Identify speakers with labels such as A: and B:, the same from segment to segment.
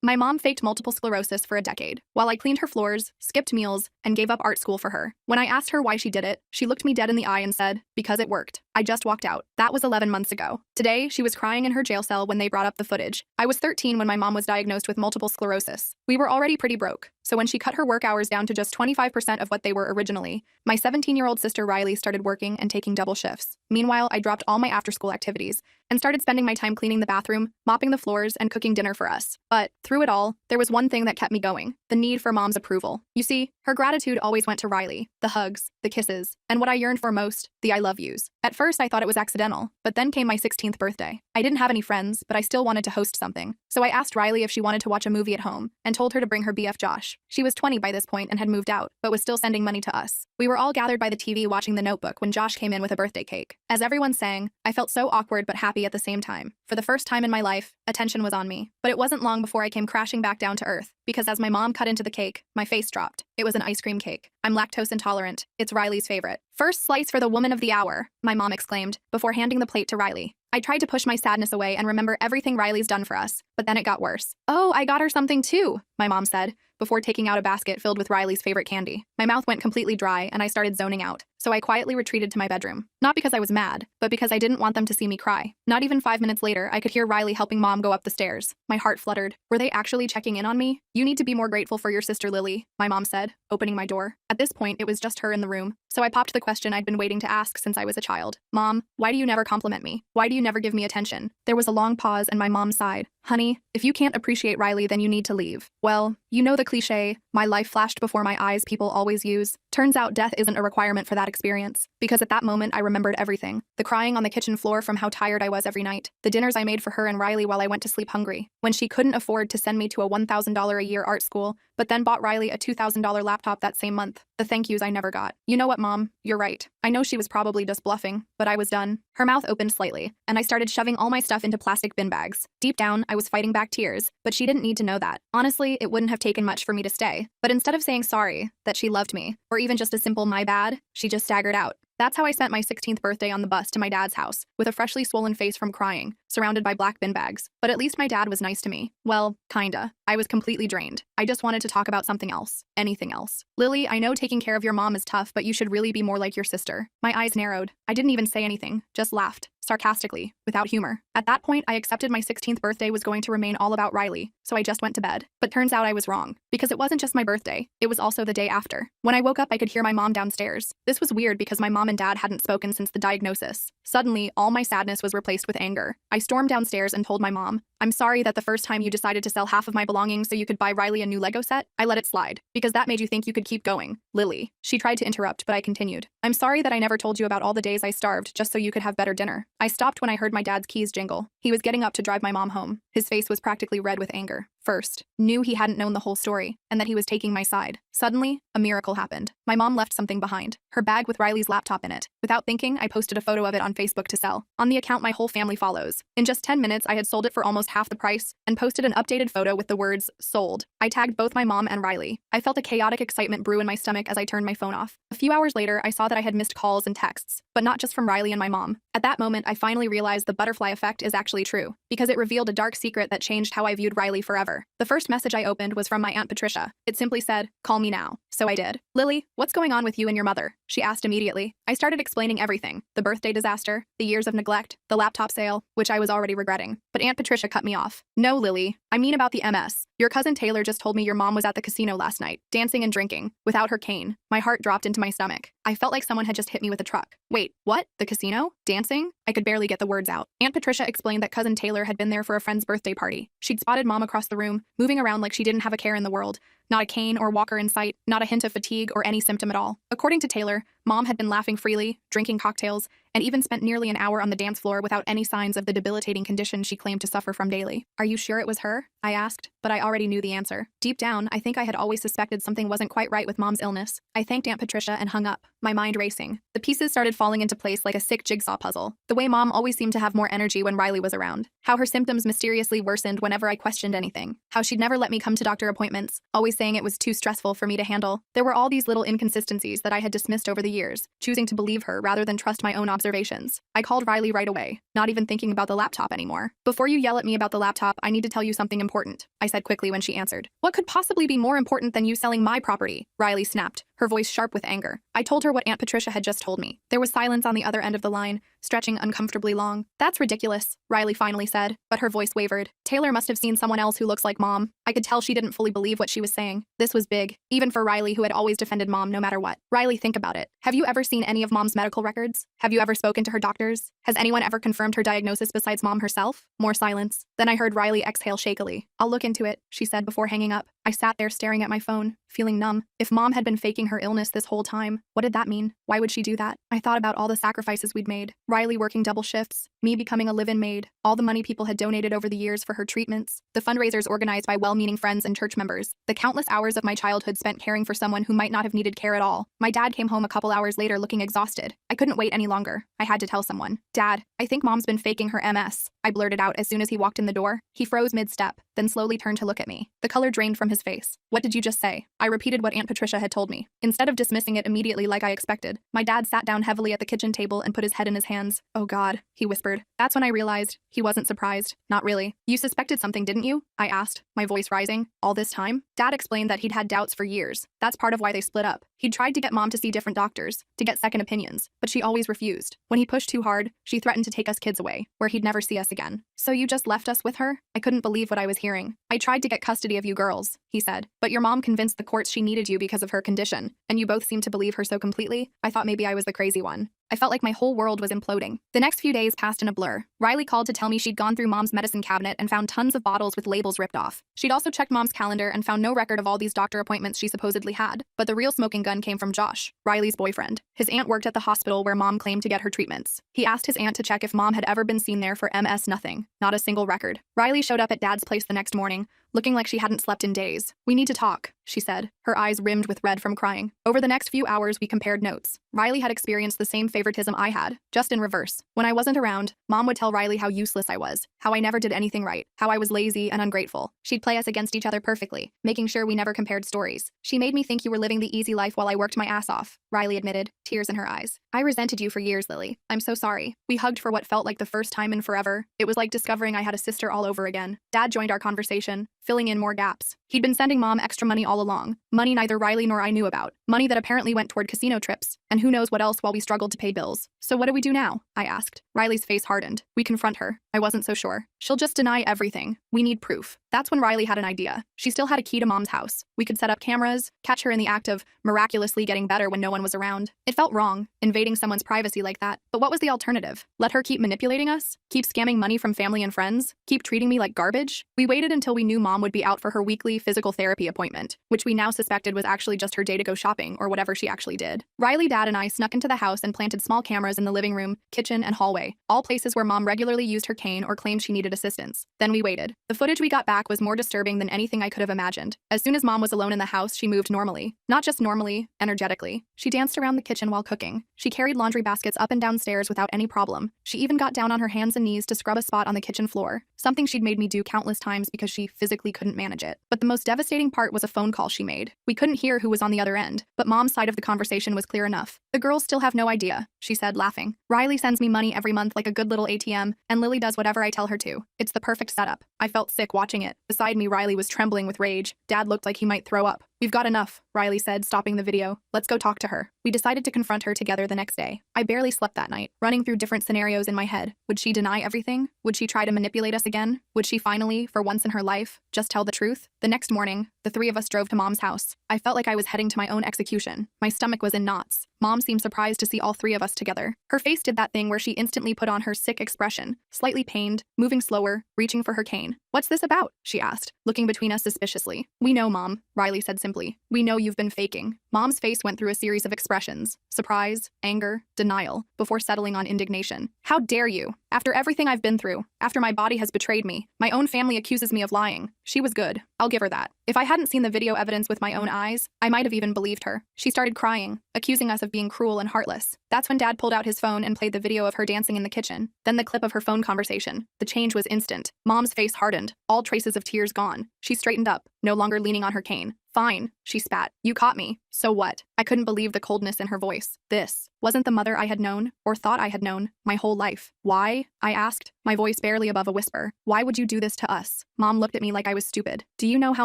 A: My mom faked multiple sclerosis for a decade, while I cleaned her floors, skipped meals, and gave up art school for her. When I asked her why she did it, she looked me dead in the eye and said, "Because it worked." I just walked out. That was 11 months ago. Today, she was crying in her jail cell when they brought up the footage. I was 13 when my mom was diagnosed with multiple sclerosis. We were already pretty broke, so when she cut her work hours down to just 25% of what they were originally, my 17-year-old sister Riley started working and taking double shifts. Meanwhile, I dropped all my after-school activities and started spending my time cleaning the bathroom, mopping the floors, and cooking dinner for us. But through it all, there was one thing that kept me going: the need for mom's approval. You see, her gratitude always went to Riley: the hugs, the kisses, and what I yearned for most, the I love yous. At first, I thought it was accidental, but then came my 16th birthday. I didn't have any friends, but I still wanted to host something. So I asked Riley if she wanted to watch a movie at home, and told her to bring her BF Josh. She was 20 by this point and had moved out, but was still sending money to us. We were all gathered by the TV watching The Notebook when Josh came in with a birthday cake. As everyone sang, I felt so awkward but happy at the same time. For the first time in my life, attention was on me. But it wasn't long before I came crashing back down to earth, because as my mom cut into the cake, my face dropped. It was an ice cream cake. I'm lactose intolerant. It's Riley's favorite. "First slice for the woman of the hour," my mom exclaimed, before handing the plate to Riley. I tried to push my sadness away and remember everything Riley's done for us, but then it got worse. "Oh, I got her something too," my mom said, before taking out a basket filled with Riley's favorite candy. My mouth went completely dry and I started zoning out, so I quietly retreated to my bedroom. Not because I was mad, but because I didn't want them to see me cry. Not even 5 minutes later, I could hear Riley helping mom go up the stairs. My heart fluttered. Were they actually checking in on me? "You need to be more grateful for your sister Lily," my mom said, opening my door. At this point, it was just her in the room, so I popped the question I'd been waiting to ask since I was a child. "Mom, why do you never compliment me? Why do you never give me attention?" There was a long pause and my mom sighed. "Honey, if you can't appreciate Riley, then you need to leave." Well, you know the cliche, "My life flashed before my eyes," people always use. Turns out death isn't a requirement for that experience, because at that moment I remembered everything. The crying on the kitchen floor from how tired I was every night. The dinners I made for her and Riley while I went to sleep hungry. When she couldn't afford to send me to a $1,000 a year art school, but then bought Riley a $2,000 laptop that same month. The thank yous I never got. You know what, Mom? You're right. I know she was probably just bluffing, but I was done. Her mouth opened slightly, and I started shoving all my stuff into plastic bin bags. Deep down, I was fighting back tears, but she didn't need to know that. Honestly, it wouldn't have taken much for me to stay. But instead of saying sorry, that she loved me, or even just a simple "my bad," she just staggered out. That's how I spent my 16th birthday on the bus to my dad's house, with a freshly swollen face from crying, surrounded by black bin bags. But at least my dad was nice to me. Well, kinda. I was completely drained. I just wanted to talk about something else. Anything else. "Lily, I know taking care of your mom is tough, but you should really be more like your sister." My eyes narrowed. I didn't even say anything, just laughed. Sarcastically, without humor. At that point, I accepted my 16th birthday was going to remain all about Riley, so I just went to bed. But turns out I was wrong, because it wasn't just my birthday, it was also the day after. When I woke up, I could hear my mom downstairs. This was weird because my mom and dad hadn't spoken since the diagnosis. Suddenly, all my sadness was replaced with anger. I stormed downstairs and told my mom, "I'm sorry that the first time you decided to sell half of my belongings so you could buy Riley a new Lego set, I let it slide, because that made you think you could keep going." "Lily." She tried to interrupt, but I continued. "I'm sorry that I never told you about all the days I starved just so you could have better dinner." I stopped when I heard my dad's keys jingle. He was getting up to drive my mom home. His face was practically red with anger. First, knew he hadn't known the whole story, and that he was taking my side. Suddenly, a miracle happened. My mom left something behind. Her bag with Riley's laptop in it. Without thinking, I posted a photo of it on Facebook to sell. On the account my whole family follows. In just 10 minutes, I had sold it for almost half the price, and posted an updated photo with the words, "Sold." I tagged both my mom and Riley. I felt a chaotic excitement brew in my stomach as I turned my phone off. A few hours later, I saw that I had missed calls and texts, but not just from Riley and my mom. At that moment, I finally realized the butterfly effect is actually true, because it revealed a dark secret that changed how I viewed Riley forever. The first message I opened was from my Aunt Patricia. It simply said, "Call me now." So I did. "Lily, what's going on with you and your mother?" she asked immediately. I started explaining everything: the birthday disaster, the years of neglect, the laptop sale, which I was already regretting. But Aunt Patricia cut me off. "No, Lily, I mean about the MS. Your cousin Taylor just told me your mom was at the casino last night, dancing and drinking, without her cane." My heart dropped into my stomach. I felt like someone had just hit me with a truck. Wait, what? The casino? Dancing? I could barely get the words out. Aunt Patricia explained that cousin Taylor had been there for a friend's birthday party. She'd spotted mom across the room, moving around like she didn't have a care in the world. Not a cane or walker in sight, not a hint of fatigue or any symptom at all. According to Taylor, mom had been laughing freely, drinking cocktails, and even spent nearly an hour on the dance floor without any signs of the debilitating condition she claimed to suffer from daily. "Are you sure it was her?" I asked, but I already knew the answer. Deep down, I think I had always suspected something wasn't quite right with mom's illness. I thanked Aunt Patricia and hung up, my mind racing. The pieces started falling into place like a sick jigsaw puzzle. The way mom always seemed to have more energy when Riley was around. How her symptoms mysteriously worsened whenever I questioned anything. How she'd never let me come to doctor appointments, always saying it was too stressful for me to handle. There were all these little inconsistencies that I had dismissed over the years, choosing to believe her rather than trust my own observations. I called Riley right away, not even thinking about the laptop anymore. "Before you yell at me about the laptop, I need to tell you something important," I said quickly when she answered. "What could possibly be more important than you selling my property?" Riley snapped, her voice sharp with anger. I told her what Aunt Patricia had just told me. There was silence on the other end of the line, stretching uncomfortably long. "That's ridiculous," Riley finally said, but her voice wavered. "Taylor must have seen someone else who looks like Mom." I could tell she didn't fully believe what she was saying. This was big, even for Riley, who had always defended Mom no matter what. "Riley, think about it. Have you ever seen any of Mom's medical records? Have you ever spoken to her doctors? Has anyone ever confirmed her diagnosis besides Mom herself?" More silence. Then I heard Riley exhale shakily. "I'll look into it," she said before hanging up. I sat there staring at my phone, feeling numb. If Mom had been faking her illness this whole time, what did that mean? Why would she do that? I thought about all the sacrifices we'd made. Riley working double shifts, me becoming a live-in maid, all the money people had donated over the years for her treatments, the fundraisers organized by well-meaning friends and church members, the countless hours of my childhood spent caring for someone who might not have needed care at all. My dad came home a couple hours later looking exhausted. I couldn't wait any longer. I had to tell someone. "Dad, I think Mom's been faking her MS," I blurted out as soon as he walked in the door. He froze mid-step, then slowly turned to look at me. The color drained from his face. "What did you just say?" I repeated what Aunt Patricia had told me. Instead of dismissing it immediately like I expected, my dad sat down heavily at the kitchen table and put his head in his hands. "Oh God," he whispered. That's when I realized he wasn't surprised. "Not really. You suspected something, didn't you?" I asked, my voice rising. "All this time?" Dad explained that he'd had doubts for years. That's part of why they split up. He'd tried to get Mom to see different doctors, to get second opinions, but she always refused. When he pushed too hard, she threatened to take us kids away, where he'd never see us again. "So you just left us with her?" I couldn't believe what I was hearing. "I tried to get custody of you girls," he said, "but your mom convinced the courts she needed you because of her condition, and you both seemed to believe her so completely. I thought maybe I was the crazy one." I felt like my whole world was imploding. The next few days passed in a blur. Riley called to tell me she'd gone through Mom's medicine cabinet and found tons of bottles with labels ripped off. She'd also checked Mom's calendar and found no record of all these doctor appointments she supposedly had. But the real smoking gun came from Josh, Riley's boyfriend. His aunt worked at the hospital where Mom claimed to get her treatments. He asked his aunt to check if Mom had ever been seen there for MS. Nothing. Not a single record. Riley showed up at Dad's place the next morning, looking like she hadn't slept in days. "We need to talk," she said, her eyes rimmed with red from crying. Over the next few hours, we compared notes. Riley had experienced the same favoritism I had, just in reverse. When I wasn't around, Mom would tell Riley how useless I was, how I never did anything right, how I was lazy and ungrateful. She'd play us against each other perfectly, making sure we never compared stories. "She made me think you were living the easy life while I worked my ass off," Riley admitted, tears in her eyes. "I resented you for years, Lily. I'm so sorry." We hugged for what felt like the first time in forever. It was like discovering I had a sister all over again. Dad joined our conversation, filling in more gaps. He'd been sending Mom extra money all along, money neither Riley nor I knew about, money that apparently went toward casino trips, and who knows what else while we struggled to pay bills. "So what do we do now?" I asked. Riley's face hardened. "We confront her." I wasn't so sure. "She'll just deny everything. We need proof." That's when Riley had an idea. She still had a key to Mom's house. We could set up cameras, catch her in the act of miraculously getting better when no one was around. It felt wrong, invading someone's privacy like that. But what was the alternative? Let her keep manipulating us? Keep scamming money from family and friends? Keep treating me like garbage? We waited until we knew Mom would be out for her weekly physical therapy appointment, which we now suspected was actually just her day to go shopping or whatever she actually did. Riley, Dad, and I snuck into the house and planted small cameras in the living room, kitchen, and hallway, all places where Mom regularly used her cane or claimed she needed assistance. Then we waited. The footage we got back was more disturbing than anything I could have imagined. As soon as Mom was alone in the house, she moved normally. Not just normally, energetically. She danced around the kitchen while cooking. She carried laundry baskets up and down stairs without any problem. She even got down on her hands and knees to scrub a spot on the kitchen floor, something she'd made me do countless times because she physically couldn't manage it. But the most devastating part was a phone call she made. We couldn't hear who was on the other end, but Mom's side of the conversation was clear enough. "The girls still have no idea," she said, laughing. "Riley sends me money every month like a good little ATM, and Lily does whatever I tell her to. It's the perfect setup." I felt sick watching it. Beside me, Riley was trembling with rage. Dad looked like he might throw up. "We've got enough," Riley said, stopping the video. "Let's go talk to her." We decided to confront her together the next day. I barely slept that night, running through different scenarios in my head. Would she deny everything? Would she try to manipulate us again? Would she finally, for once in her life, just tell the truth? The next morning, the three of us drove to Mom's house. I felt like I was heading to my own execution. My stomach was in knots. Mom seemed surprised to see all three of us together. Her face did that thing where she instantly put on her sick expression, slightly pained, moving slower, reaching for her cane. "What's this about?" she asked, looking between us suspiciously. "We know, Mom," Riley said simply. "We know you've been faking. Mom's face went through a series of expressions: surprise, anger, denial, before settling on indignation. How dare you? After everything I've been through, after my body has betrayed me, my own family accuses me of lying. She was good. I'll give her that. If I hadn't seen the video evidence with my own eyes, I might have even believed her. She started crying, accusing us of being cruel and heartless. That's when Dad pulled out his phone and played the video of her dancing in the kitchen, then the clip of her phone conversation. The change was instant. Mom's face hardened, all traces of tears gone. She straightened up, no longer leaning on her cane. Fine, she spat. You caught me. So what? I couldn't believe the coldness in her voice. This wasn't the mother I had known, or thought I had known, my whole life. Why? I asked, my voice barely above a whisper. Why would you do this to us? Mom looked at me like I was stupid. Do you know how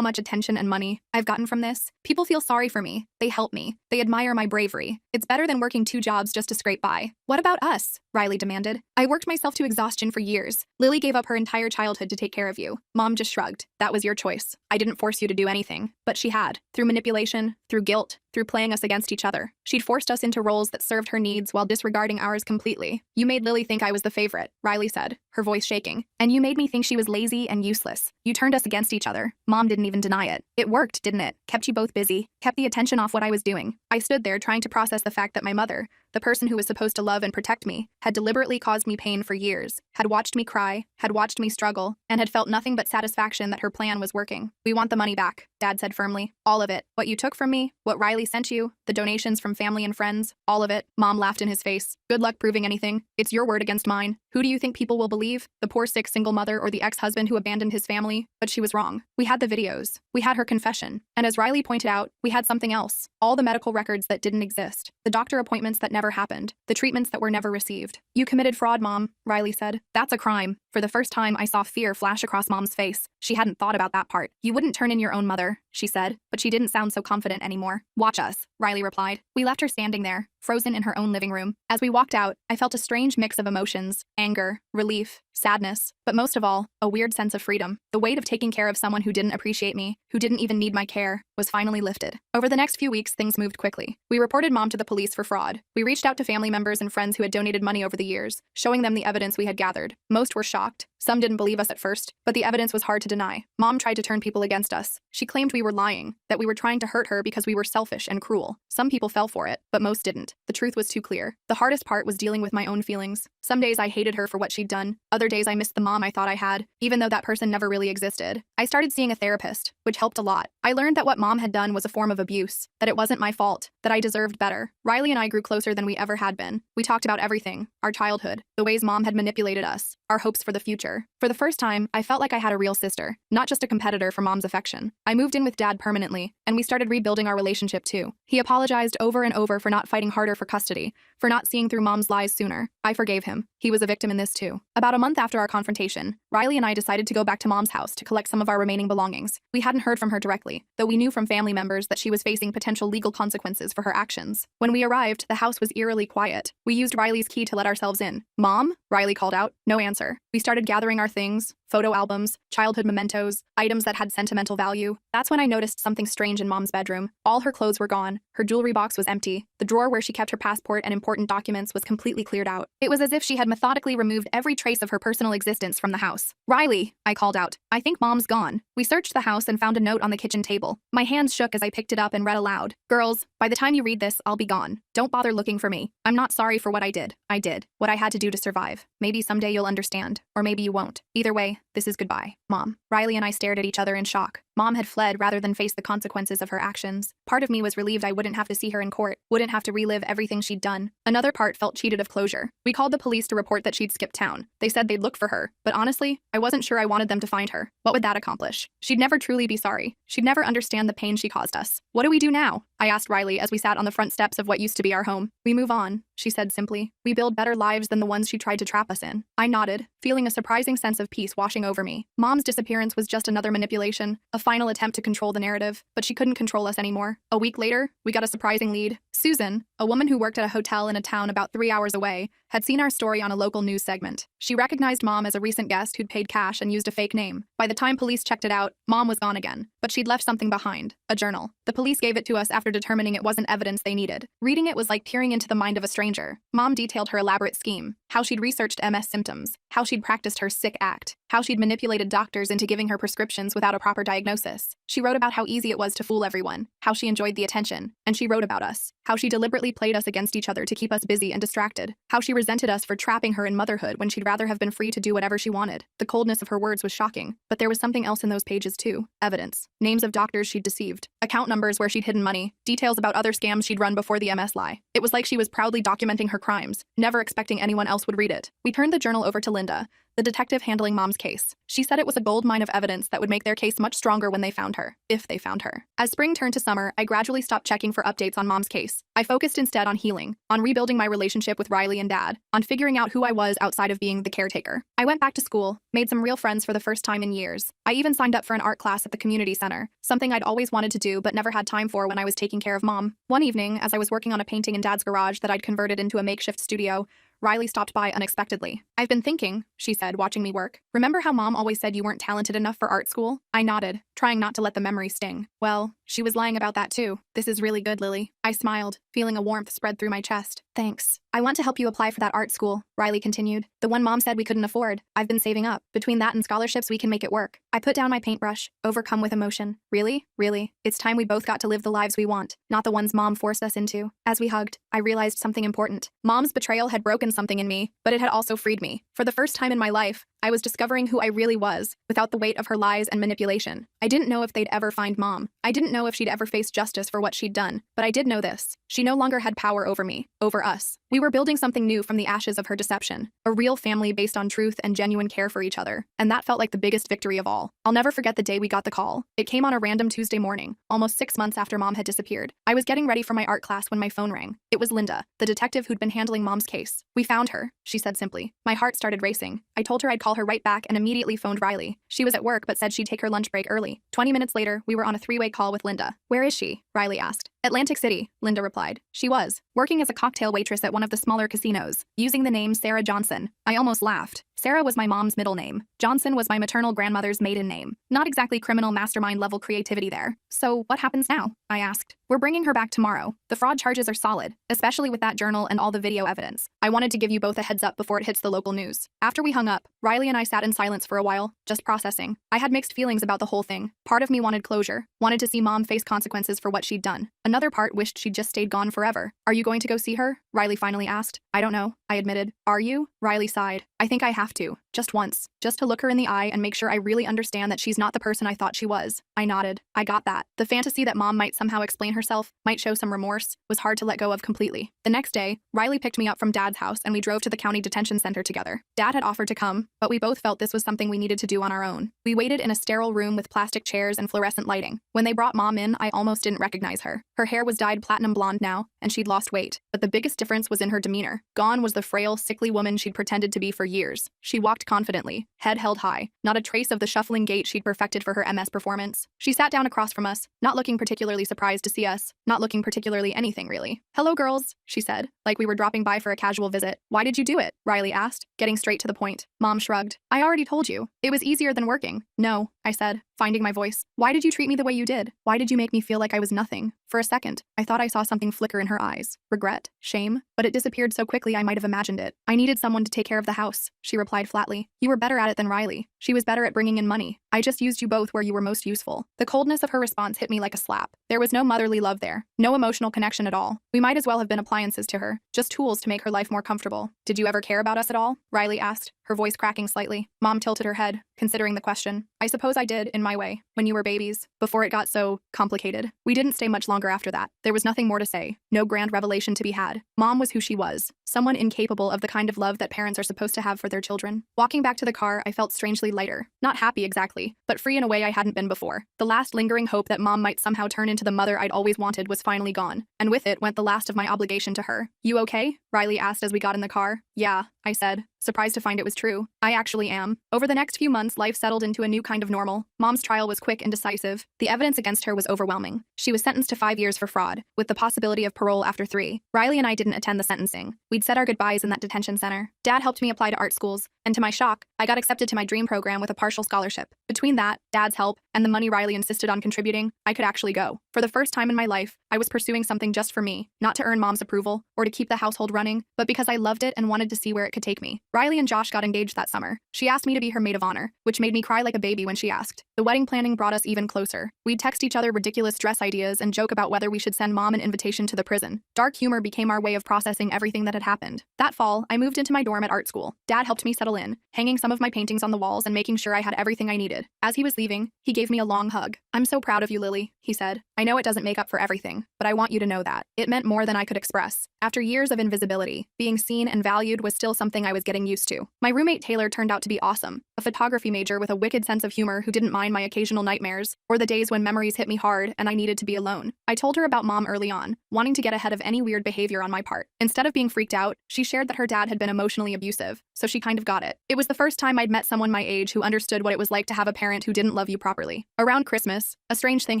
A: much attention and money I've gotten from this? People feel sorry for me. They help me. They admire my bravery. It's better than working 2 jobs just to scrape by. What about us? Riley demanded. I worked myself to exhaustion for years. Lily gave up her entire childhood to take care of you. Mom just shrugged. That was your choice. I didn't force you to do anything. But she had. Through manipulation, through guilt, through playing us against each other. She'd forced us into roles that served her needs while disregarding ours completely. You made Lily think I was the favorite, Riley said, her voice shaking. And you made me think she was lazy and useless. You turned us against each other. Mom didn't even deny it. It worked, didn't it? Kept you both busy, kept the attention off what I was doing. I stood there trying to process the fact that my mother, the person who was supposed to love and protect me, had deliberately caused me pain for years, had watched me cry, had watched me struggle, and had felt nothing but satisfaction that her plan was working. We want the money back, Dad said firmly. All of it. What you took from me, what Riley sent you, the donations from family and friends, all of it. Mom laughed in his face. Good luck proving anything. It's your word against mine. Who do you think people will believe? The poor sick single mother or the ex-husband who abandoned his family? But she was wrong. We had the videos. We had her confession. And as Riley pointed out, we had something else. All the medical records that didn't exist. The doctor appointments that never happened. The treatments that were never received. You committed fraud, Mom, Riley said. That's a crime. For the first time, I saw fear flash across Mom's face. She hadn't thought about that part. You wouldn't turn in your own mother, she said, but she didn't sound so confident anymore. Watch us, Riley replied. We left her standing there, frozen in her own living room. As we walked out, I felt a strange mix of emotions: anger, relief, sadness, but most of all, a weird sense of freedom. The weight of taking care of someone who didn't appreciate me, who didn't even need my care, was finally lifted. Over the next few weeks, things moved quickly. We reported Mom to the police for fraud. We reached out to family members and friends who had donated money over the years, showing them the evidence we had gathered. Most were shocked. Some didn't believe us at first, but the evidence was hard to deny. Mom tried to turn people against us. She claimed we were lying, that we were trying to hurt her because we were selfish and cruel. Some people fell for it, but most didn't. The truth was too clear. The hardest part was dealing with my own feelings. Some days I hated her for what she'd done. Other days I missed the mom I thought I had, even though that person never really existed. I started seeing a therapist, which helped a lot. I learned that what Mom had done was a form of abuse, that it wasn't my fault, that I deserved better. Riley and I grew closer than we ever had been. We talked about everything: our childhood, the ways Mom had manipulated us, our hopes for the future. For the first time, I felt like I had a real sister, not just a competitor for Mom's affection. I moved in with Dad permanently, and we started rebuilding our relationship too. He apologized over and over for not fighting harder for custody, for not seeing through Mom's lies sooner. I forgave him. He was a victim in this too. About a month after our confrontation, Riley and I decided to go back to Mom's house to collect some of our remaining belongings. We hadn't heard from her directly, though we knew from family members that she was facing potential legal consequences for her actions. When we arrived, the house was eerily quiet. We used Riley's key to let ourselves in. Mom? Riley called out. No answer. We started gathering our things: photo albums, childhood mementos, items that had sentimental value. That's when I noticed something strange in Mom's bedroom. All her clothes were gone. Her jewelry box was empty. The drawer where she kept her passport and important documents was completely cleared out. It was as if she had methodically removed every trace of her personal existence from the house. Riley, I called out. I think Mom's gone. We searched the house and found a note on the kitchen table. My hands shook as I picked it up and read aloud. Girls, by the time you read this, I'll be gone. Don't bother looking for me. I'm not sorry for what I did. I did what I had to do to survive. Maybe someday you'll understand, or maybe you won't. Either way, this is goodbye, Mom. Riley and I stared at each other in shock. Mom had fled rather than face the consequences of her actions. Part of me was relieved I wouldn't have to see her in court, wouldn't have to relive everything she'd done. Another part felt cheated of closure. We called the police to report that she'd skipped town. They said they'd look for her, but honestly, I wasn't sure I wanted them to find her. What would that accomplish? She'd never truly be sorry. She'd never understand the pain she caused us. What do we do now? I asked Riley as we sat on the front steps of what used to be our home. We move on, she said simply. We build better lives than the ones she tried to trap us in. I nodded, feeling a surprising sense of peace washing over me. Mom's disappearance was just another manipulation, a final attempt to control the narrative, but she couldn't control us anymore. A week later, we got a surprising lead. Susan, a woman who worked at a hotel in a town about 3 hours away, had seen our story on a local news segment. She recognized Mom as a recent guest who'd paid cash and used a fake name. By the time police checked it out, Mom was gone again, but she'd left something behind: a journal. The police gave it to us after determining it wasn't evidence they needed. Reading it was like peering into the mind of a stranger. Mom detailed her elaborate scheme: how she'd researched MS symptoms, how she'd practiced her sick act, how she'd manipulated doctors into giving her prescriptions without a proper diagnosis. She wrote about how easy it was to fool everyone, how she enjoyed the attention, and she wrote about us, how she deliberately played us against each other to keep us busy and distracted, how she resented us for trapping her in motherhood when she'd rather have been free to do whatever she wanted. The coldness of her words was shocking, but there was something else in those pages too. Evidence. Names of doctors she'd deceived, account numbers where she'd hidden money, details about other scams she'd run before the MS lie. It was like she was proudly documenting her crimes, never expecting anyone else would read it. We turned the journal over to Linda, the detective handling Mom's case. She said it was a gold mine of evidence that would make their case much stronger when they found her, if they found her. As spring turned to summer, I gradually stopped checking for updates on Mom's case. I focused instead on healing, on rebuilding my relationship with Riley and Dad, on figuring out who I was outside of being the caretaker. I went back to school, made some real friends for the first time in years. I even signed up for an art class at the community center, something I'd always wanted to do but never had time for when I was taking care of Mom. One evening, as I was working on a painting in Dad's garage that I'd converted into a makeshift studio, Riley stopped by unexpectedly. "I've been thinking," she said, watching me work. "Remember how Mom always said you weren't talented enough for art school?" I nodded, trying not to let the memory sting. "Well, she was lying about that too. This is really good, Lily." I smiled, feeling a warmth spread through my chest. "Thanks. I want to help you apply for that art school," Riley continued. "The one Mom said we couldn't afford. I've been saving up. Between that and scholarships, we can make it work." I put down my paintbrush, overcome with emotion. Really? Really? It's time we both got to live the lives we want, not the ones Mom forced us into. As we hugged, I realized something important. Mom's betrayal had broken something in me, but it had also freed me. For the first time in my life, I was discovering who I really was, without the weight of her lies and manipulation. I didn't know if they'd ever find Mom. I didn't know if she'd ever face justice for what she'd done, but I did know this. She no longer had power over me, over us. We were building something new from the ashes of her deception, a real family based on truth and genuine care for each other, and that felt like the biggest victory of all. I'll never forget the day we got the call. It came on a random Tuesday morning, almost 6 months after Mom had disappeared. I was getting ready for my art class when my phone rang. It was Linda, the detective who'd been handling Mom's case. "We found her," she said simply. My heart started racing. I told her I'd call her right back and immediately phoned Riley. She was at work but said she'd take her lunch break early. 20 minutes later, we were on a three-way call with Linda. "Where is she?" Riley asked. "Atlantic City," Linda replied. She was working as a cocktail waitress at one of the smaller casinos, using the name Sarah Johnson. I almost laughed. Sarah was my mom's middle name. Johnson was my maternal grandmother's maiden name. Not exactly criminal mastermind level creativity there. "So what happens now?" I asked. "We're bringing her back tomorrow. The fraud charges are solid, especially with that journal and all the video evidence. I wanted to give you both a heads up before it hits the local news." After we hung up, Riley and I sat in silence for a while, just processing. I had mixed feelings about the whole thing. Part of me wanted closure, wanted to see Mom face consequences for what she'd done. Another part wished she'd just stayed gone forever. "Are you going to go see her?" Riley finally asked. "I don't know," I admitted. "Are you?" Riley sighed. "I think I have to. Just once. Just to look her in the eye and make sure I really understand that she's not the person I thought she was." I nodded. I got that. The fantasy that Mom might somehow explain herself, might show some remorse, was hard to let go of completely. The next day, Riley picked me up from Dad's house and we drove to the county detention center together. Dad had offered to come, but we both felt this was something we needed to do on our own. We waited in a sterile room with plastic chairs and fluorescent lighting. When they brought Mom in, I almost didn't recognize her. Her hair was dyed platinum blonde now, and she'd lost weight. But the biggest difference was in her demeanor. Gone was the frail, sickly woman she'd pretended to be for years. She walked confidently, head held high, not a trace of the shuffling gait she'd perfected for her MS performance. She sat down across from us, not looking particularly surprised to see us, not looking particularly anything really. "Hello, girls," she said, like we were dropping by for a casual visit. "Why did you do it?" Riley asked, getting straight to the point. Mom shrugged. "I already told you. It was easier than working." "No," I said, finding my voice. "Why did you treat me the way you did? Why did you make me feel like I was nothing?" For a second, I thought I saw something flicker in her eyes. Regret? Shame? But it disappeared so quickly I might have imagined it. "I needed someone to take care of the house," she replied flatly. "You were better at it than Riley. She was better at bringing in money. I just used you both where you were most useful." The coldness of her response hit me like a slap. There was no motherly love there, no emotional connection at all. We might as well have been appliances to her, just tools to make her life more comfortable. "Did you ever care about us at all?" Riley asked, her voice cracking slightly. Mom tilted her head, considering the question. "I suppose I did, in my way, when you were babies, before it got so complicated." We didn't stay much longer after that. There was nothing more to say, no grand revelation to be had. Mom was who she was, someone incapable of the kind of love that parents are supposed to have for their children. Walking back to the car, I felt strangely lighter. Not happy exactly, but free in a way I hadn't been before. The last lingering hope that Mom might somehow turn into the mother I'd always wanted was finally gone, and with it went the last of my obligation to her. "You okay?" Riley asked as we got in the car. "Yeah," I said, surprised to find it was true. "I actually am." Over the next few months, life settled into a new kind of normal. Mom's trial was quick and decisive. The evidence against her was overwhelming. She was sentenced to 5 years for fraud, with the possibility of parole after 3. Riley and I didn't attend the sentencing. We'd said our goodbyes in that detention center. Dad helped me apply to art schools, and to my shock, I got accepted to my dream program with a partial scholarship. Between that, Dad's help, and the money Riley insisted on contributing, I could actually go. For the first time in my life, I was pursuing something just for me, not to earn mom's approval or to keep the household running, but because I loved it and wanted to see where it could take me. Riley and Josh got engaged that summer. She asked me to be her maid of honor, which made me cry like a baby when she asked. The wedding planning brought us even closer. We'd text each other ridiculous dress ideas and joke about whether we should send mom an invitation to the prison. Dark humor became our way of processing everything that had happened. That fall, I moved into my dorm at art school. Dad helped me settle in, hanging some of my paintings on the walls and making sure I had everything I needed. As he was leaving, he gave me a long hug. "I'm so proud of you, Lily," he said. "I know it doesn't make up for everything, but I want you to know that." It meant more than I could express. After years of invisibility, being seen and valued was still something I was getting used to. My roommate Taylor turned out to be awesome, a photography major with a wicked sense of humor who didn't mind my occasional nightmares, or the days when memories hit me hard and I needed to be alone. I told her about mom early on, wanting to get ahead of any weird behavior on my part. Instead of being freaked out, she shared that her dad had been emotionally abusive, so she kind of got it. It was the first time I'd met someone my age who understood what it was like to have a parent who didn't love you properly. Around Christmas, a strange thing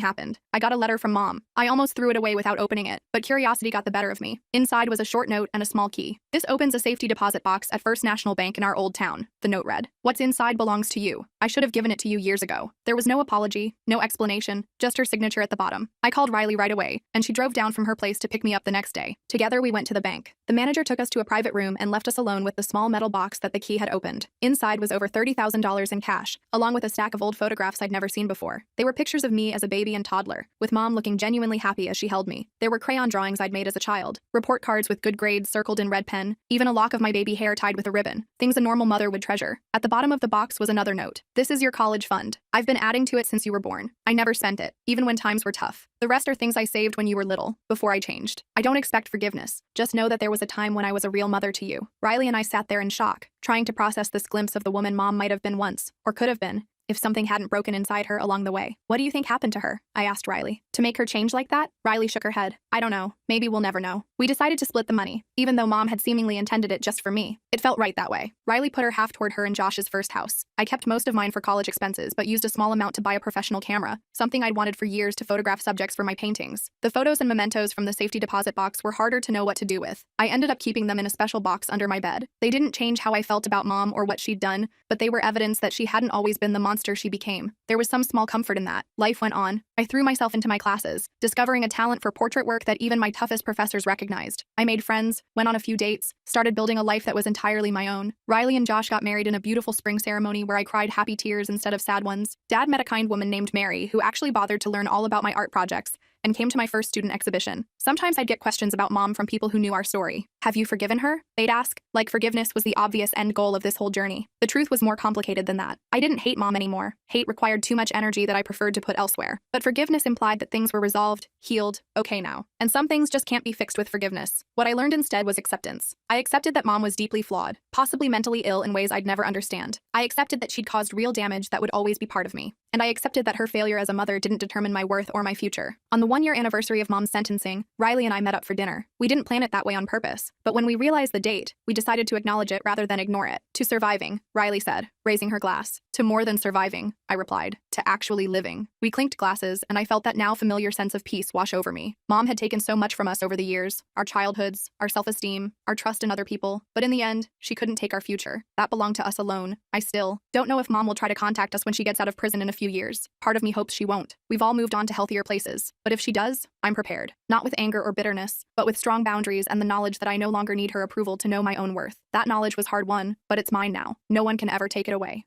A: happened. I got a letter from mom. I almost threw it away without opening it, but curiosity got the better of me. Inside was a short note and a small key. "This opens a safety deposit box at First National Bank in our old town," the note read. "What's inside belongs to you. I should have given it to you years ago." There was no apology, no explanation, just her signature at the bottom. I called Riley right away, and she drove down from her place to pick me up the next day. Together we went to the bank. The manager took us to a private room and left us alone with the small metal box that the key had opened. Inside was over $30,000 in cash, along with a stack of old photographs I'd never seen before. They were pictures of me as a baby and toddler, with mom looking genuinely happy as she held me. There were crayon drawings I'd made as a child, report cards with good grades circled in red pen, even a lock of my baby hair tied with a ribbon, things a normal mother would treasure. At the bottom of the box was another note. "This is your college fund. I've been adding to it since you were born. I never spent it, even when times were tough. The rest are things I saved when you were little, before I changed. I don't expect forgiveness. Just know that there was a time when I was a real mother to you." Riley and I sat there in shock, trying to process this glimpse of the woman mom might have been once, or could have been, if something hadn't broken inside her along the way. "What do you think happened to her?" I asked Riley. "To make her change like that?" Riley shook her head. "I don't know. Maybe we'll never know. We decided to split the money, even though mom had seemingly intended it just for me. It felt right that way." Riley put her half toward her and Josh's first house. I kept most of mine for college expenses, but used a small amount to buy a professional camera, something I'd wanted for years to photograph subjects for my paintings. The photos and mementos from the safety deposit box were harder to know what to do with. I ended up keeping them in a special box under my bed. They didn't change how I felt about mom or what she'd done, but they were evidence that she hadn't always been the monster she became. There was some small comfort in that. Life went on. I threw myself into my classes, discovering a talent for portrait work that even my toughest professors recognized. I made friends, went on a few dates, started building a life that was entirely my own. Riley and Josh got married in a beautiful spring ceremony where I cried happy tears instead of sad ones. Dad met a kind woman named Mary who actually bothered to learn all about my art projects and came to my first student exhibition. Sometimes I'd get questions about mom from people who knew our story. "Have you forgiven her?" they'd ask, like forgiveness was the obvious end goal of this whole journey. The truth was more complicated than that. I didn't hate mom anymore. Hate required too much energy that I preferred to put elsewhere. But forgiveness implied that things were resolved, healed, okay now. And some things just can't be fixed with forgiveness. What I learned instead was acceptance. I accepted that mom was deeply flawed, possibly mentally ill in ways I'd never understand. I accepted that she'd caused real damage that would always be part of me. And I accepted that her failure as a mother didn't determine my worth or my future. On the one-year anniversary of mom's sentencing, Riley and I met up for dinner. We didn't plan it that way on purpose, but when we realized the date, we decided to acknowledge it rather than ignore it. "To surviving," Riley said, raising her glass. "To more than surviving," I replied. "To actually living." We clinked glasses, and I felt that now familiar sense of peace wash over me. Mom had taken so much from us over the years, our childhoods, our self-esteem, our trust in other people, but in the end, she couldn't take our future. That belonged to us alone. I still don't know if mom will try to contact us when she gets out of prison in a few years. Part of me hopes she won't. We've all moved on to healthier places, but if she does, I'm prepared. Not with anger or bitterness, but with strong boundaries and the knowledge that I no longer need her approval to know my own worth. That knowledge was hard won, but it's mine now. No one can ever take it away.